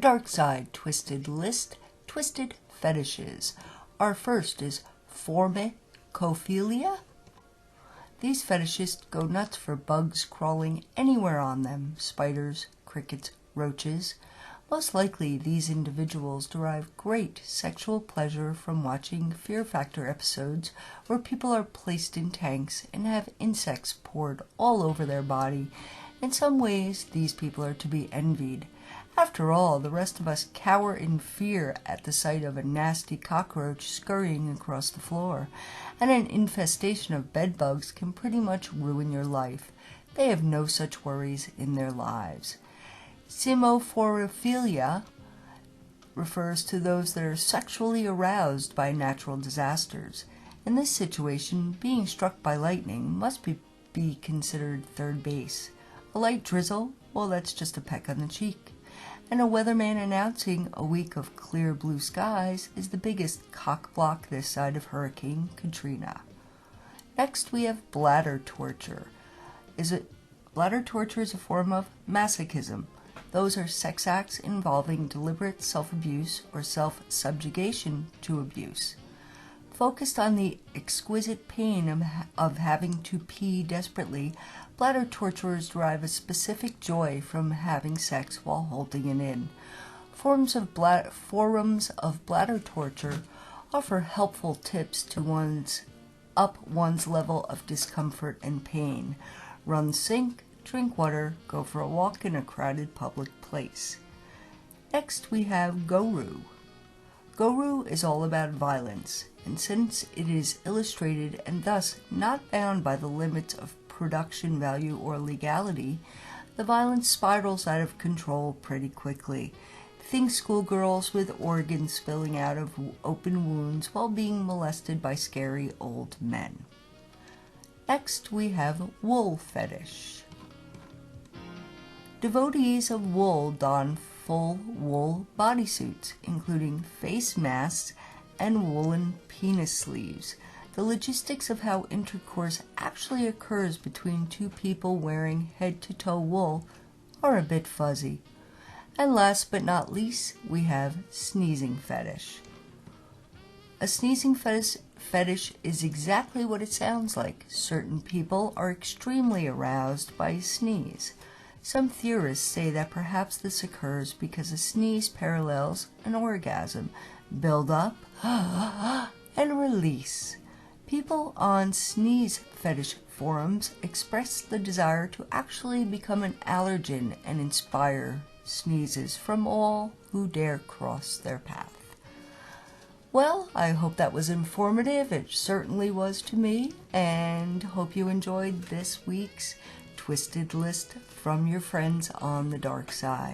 Darkside Twisted List, Twisted Fetishes. Our first is formicophilia. These fetishists go nuts for bugs crawling anywhere on them, spiders, crickets, roaches. Most likely, these individuals derive great sexual pleasure from watching Fear Factor episodes where people are placed in tanks and have insects poured all over their body. In some ways, these people are to be envied. After all, the rest of us cower in fear at the sight of a nasty cockroach scurrying across the floor, and an infestation of bedbugs can pretty much ruin your life. They have no such worries in their lives. Simophobia refers to those that are sexually aroused by natural disasters. In this situation, being struck by lightning must be considered third base. A light drizzle, well, that's just a peck on the cheek. And a weatherman announcing a week of clear blue skies is the biggest cock block this side of Hurricane Katrina. Next, we have bladder torture. Bladder torture is a form of masochism. Those are sex acts involving deliberate self-abuse or self-subjugation to abuse. Focused on the exquisite pain of having to pee desperately, bladder torturers derive a specific joy from having sex while holding it in. Forums of bladder torture offer helpful tips to up one's level of discomfort and pain. Run sink, drink water, go for a walk in a crowded public place. Next we have Goru. Goru is all about violence, and since it is illustrated and thus not bound by the limits of production value or legality, the violence spirals out of control pretty quickly. Think schoolgirls with organs spilling out of open wounds while being molested by scary old men. Next we have wool fetish. Devotees of wool don full wool bodysuits, including face masks and woolen penis sleeves. The logistics of how intercourse actually occurs between two people wearing head-to-toe wool are a bit fuzzy. And last but not least, we have sneezing fetish. A sneezing fetish is exactly what it sounds like. Certain people are extremely aroused by a sneeze. Some theorists say that perhaps this occurs because a sneeze parallels an orgasm. Build up and release. People on sneeze fetish forums express the desire to actually become an allergen and inspire sneezes from all who dare cross their path. Well, I hope that was informative. It certainly was to me, and hope you enjoyed this week's Twisted List from your friends on the dark side.